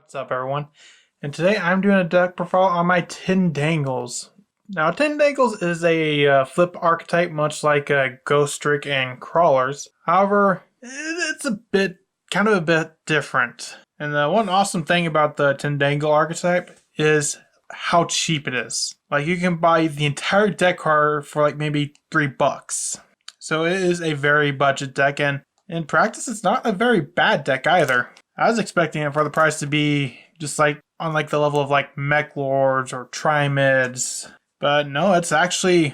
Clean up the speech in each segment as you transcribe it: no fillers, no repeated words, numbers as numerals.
What's up, everyone? And today I'm doing a deck profile on my Tindangles. Now, Tindangles is a flip archetype, much like Ghost Trick and Crawlers. However, it's kind of a bit different. And the one awesome thing about the Tindangle archetype is how cheap it is. Like, you can buy the entire deck card for like maybe $3. So it is a very budget deck, and in practice, it's not a very bad deck either. I was expecting it for the price to be just like on like the level of like Mech Lords or Trimids, but no, it actually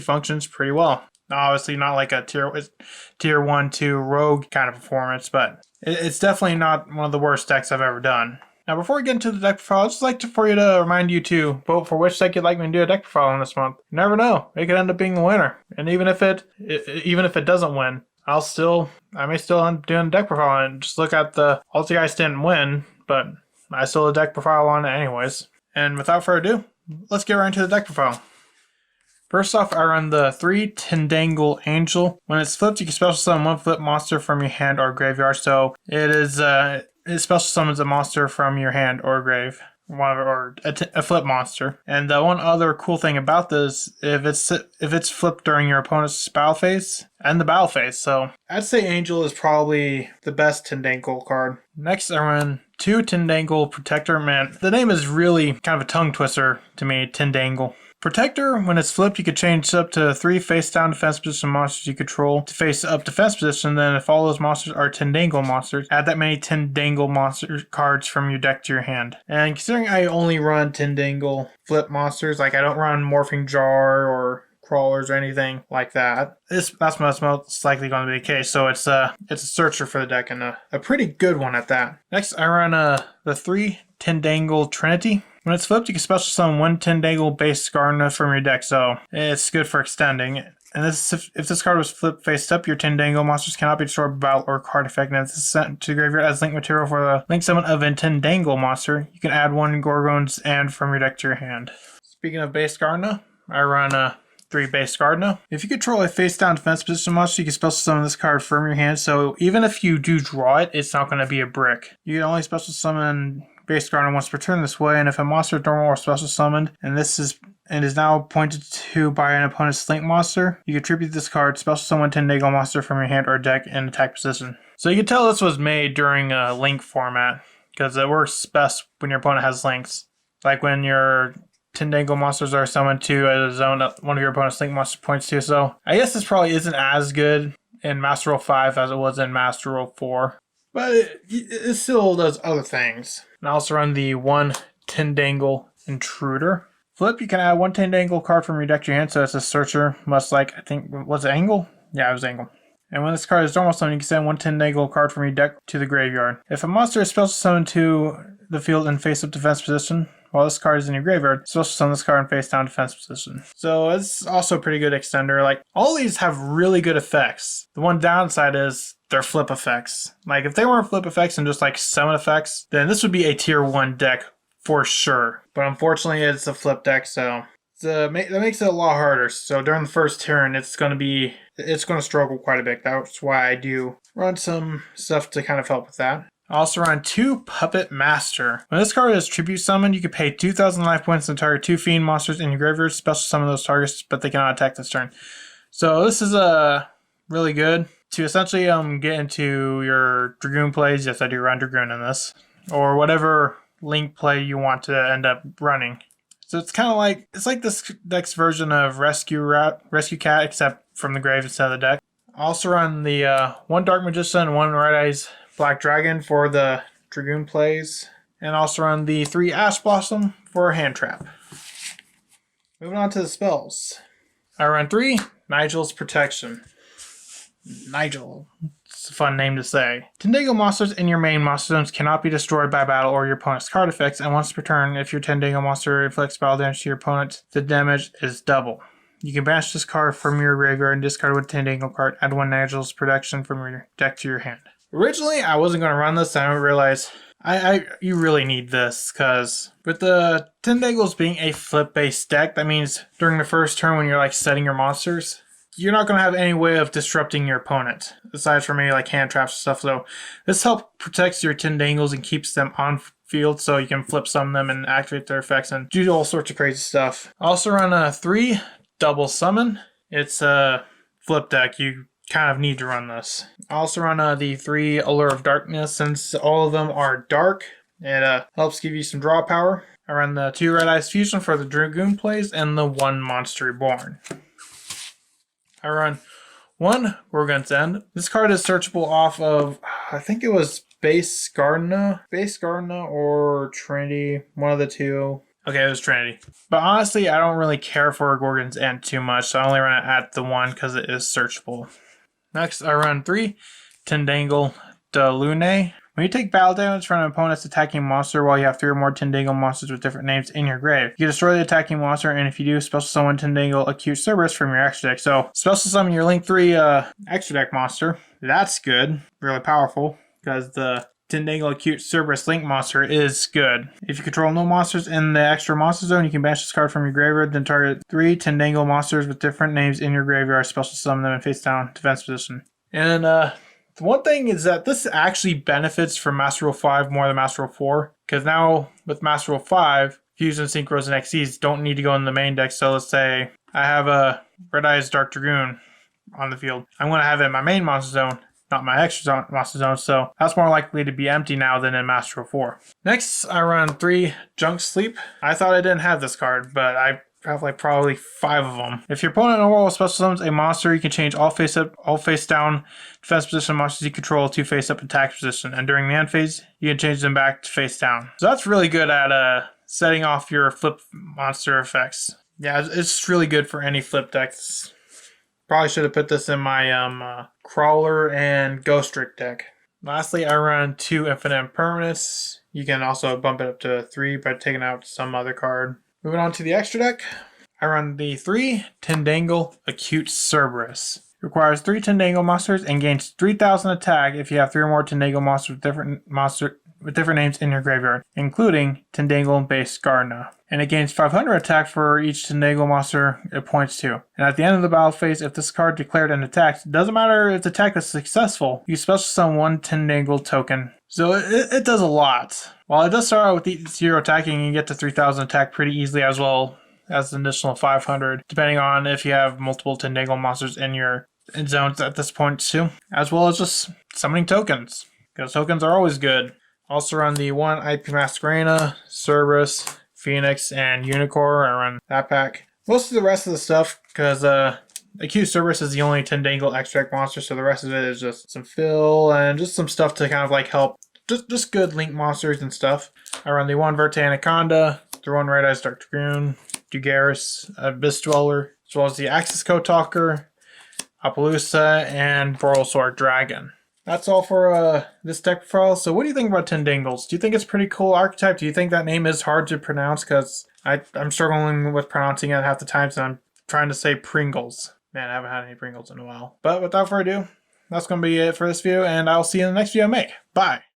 functions pretty well. Obviously, not like a tier 1, 2 rogue kind of performance, but it's definitely not one of the worst decks I've ever done. Now, before we get into the deck profile, I'd just like for you to remind you to vote for which deck you'd like me to do a deck profile on this month. You never know; it could end up being the winner, and even if it doesn't win, I may still end up doing a deck profile and just look at all the guys didn't win, but I still have a deck profile on it anyways. And without further ado, let's get right into the deck profile. First off, I run the 3 Tindangle Angel. When it's flipped, you can special summon one flip monster from your hand or graveyard. So it special summons a monster from your hand or grave. A flip monster. And the one other cool thing about this, if it's flipped during your opponent's battle phase and the battle phase, so I'd say Angel is probably the best Tindangle card. Next, I run 2 Tindangle Protector. Man, the name is really kind of a tongue twister to me, Tindangle. Protector, when it's flipped, you could change up to 3 face-down defense position monsters you control to face-up defense position. Then if all those monsters are Tindangle monsters, add that many Tindangle monster cards from your deck to your hand. And considering I only run Tindangle flip monsters, like I don't run Morphing Jar or Crawlers or anything like that, that's most likely going to be the case. So it's a searcher for the deck, and a pretty good one at that. Next, I run the 3 Tindangle Trinity. When it's flipped, you can special summon 1 Tindangle base Gardener from your deck, so it's good for extending. And if this card was flipped face up, your Tindangle monsters cannot be destroyed by battle or card effect, and if this is sent to the graveyard as link material for the link summon of a Tindangle monster, you can add 1 Gorgon's and from your deck to your hand. Speaking of base Gardener, I run 3 base Gardener. If you control a face-down defense position monster, you can special summon this card from your hand, so even if you do draw it, it's not going to be a brick. You can only special summon base Gardener once per turn this way, and if a monster is normal or special summoned, and is now pointed to by an opponent's link monster, you can tribute this card, special summon Tindangle monster from your hand or deck in attack position. So you can tell this was made during a link format, because it works best when your opponent has links. Like when your Tindangle monsters are summoned to a zone that one of your opponent's link monster points to. So I guess this probably isn't as good in Master Rule 5 as it was in Master Rule 4. But it still does other things. And I also run the 1 Tindangle Intruder. Flip, you can add 1 Tindangle card from your deck to your hand, so it's a searcher, much like, I think, was it Angle? Yeah, it was Angle. And when this card is normal summon, you can send 1 Tindangle card from your deck to the graveyard. If a monster is special summoned to the field in face-up defense position, while this card is in your graveyard, special summon this card in face-down defense position. So it's also a pretty good extender. Like, all these have really good effects. The one downside is they're flip effects. Like, if they weren't flip effects and just like summon effects, then this would be a tier 1 deck for sure. But unfortunately, it's a flip deck, so that makes it a lot harder. So during the first turn, it's going to struggle quite a bit. That's why I do run some stuff to kind of help with that. I also run 2 Puppet Master. When this card is tribute summoned, you can pay 2,000 life points and target 2 fiend monsters in your graveyard. Special summon those targets, but they cannot attack this turn. So this is really good to essentially get into your Dragoon plays. Yes, I do run Dragoon in this, or whatever link play you want to end up running. So it's kind of like this deck's version of Rescue Cat, except from the grave instead of the deck. I also run the 1 Dark Magician and 1 Red Eyes Black Dragon for the Dragoon plays, and also run the 3 Ash Blossom for a hand trap. Moving on to the spells. I run 3 Nigel's Protection. Nigel. It's a fun name to say. Tindangle monsters in your main monster zones cannot be destroyed by battle or your opponent's card effects, and once per turn, if your Tindangle monster inflicts battle damage to your opponent, the damage is double. You can banish this card from your graveyard and discard with Tindangle card. Add 1 Nigel's Protection from your deck to your hand. Originally, I wasn't going to run this, and I realized you really need this, because with the Tindangles being a flip-based deck, that means during the first turn when you're like setting your monsters, you're not going to have any way of disrupting your opponent, aside from maybe like hand traps and stuff. So this helps protects your Tindangles and keeps them on field, so you can flip some of them and activate their effects and do all sorts of crazy stuff. I also run a 3 double summon. It's a flip deck. You kind of need to run this. I also run the 3 Allure of Darkness. Since all of them are dark, it helps give you some draw power. I run the 2 Red Eyes Fusion for the Dragoon plays and the 1 Monster Reborn. I run 1 Gorgon's End. This card is searchable off of, I think it was Base Gardena or Trinity, one of the two. Okay, it was Trinity. But honestly, I don't really care for Gorgon's End too much, so I only run it at the 1 because it is searchable. Next, I run 3 Tindangle de Lune. When you take battle damage from an opponent's attacking monster while you have 3 or more Tindangle monsters with different names in your grave, you destroy the attacking monster, and if you do, special summon Tindangle Acute Cerberus from your extra deck. So, special summon your Link 3 extra deck monster. That's good. Really powerful, because the Tindangle Acute Cerberus Link monster is good. If you control no monsters in the extra monster zone, you can banish this card from your graveyard, then target 3 Tindangle monsters with different names in your graveyard, special summon them in face down defense position. And the one thing is that this actually benefits from Master Rule 5 more than Master Rule 4, because now with Master Rule 5, Fusion, Synchros, and XCs don't need to go in the main deck. So let's say I have a Red Eyes Dark Dragoon on the field. I'm going to have it in my main monster zone, not my extra monster zone, so that's more likely to be empty now than in Master Rule 4. Next, I run 3 Junk Sleep. I thought I didn't have this card, but I have like probably 5 of them. If your opponent overall special summons a monster, you can change all face up, all face down defense position monsters you control to face up attack position, and during the end phase, you can change them back to face down. So that's really good at setting off your flip monster effects. Yeah, it's really good for any flip decks. Probably should have put this in my Crawler and Ghost Trick deck. Lastly, I run 2 Infinite Impermanence. You can also bump it up to 3 by taking out some other card. Moving on to the extra deck, I run the 3 Tindangle Acute Cerberus. It requires 3 Tindangle monsters and gains 3,000 attack if you have 3 or more Tindangle monsters with different names in your graveyard, including Tindangle Base Gardena. And it gains 500 attack for each Tindangle monster it points to. And at the end of the battle phase, if this card declared an attack, it doesn't matter if the attack is successful, you special summon 1 Tindangle token. So it does a lot. While it does start out with 0 attacking, you get to 3,000 attack pretty easily, as well as an additional 500, depending on if you have multiple Tindangle monsters in your zones at this point too, as well as just summoning tokens, because tokens are always good. Also run the 1 IP Masquerena, Cerberus, Phoenix, and Unicorn. I run that pack. Most of the rest of the stuff, because Acute Cerberus is the only Tindangle extract monster, so the rest of it is just some fill and just some stuff to kind of like help. Just good link monsters and stuff. I run the 1 Verte Anaconda, the 1 Red Eyes Dark Dragoon, Dugaris, Abyss Dweller, as well as the Axis Code Talker, Appaloosa, and Borrelsword Dragon. That's all for this deck profile. So what do you think about Tindangles? Do you think it's a pretty cool archetype? Do you think that name is hard to pronounce? Because I'm struggling with pronouncing it half the times, and I'm trying to say Pringles. Man, I haven't had any Pringles in a while. But without further ado, that's going to be it for this video, and I'll see you in the next video I make. Bye!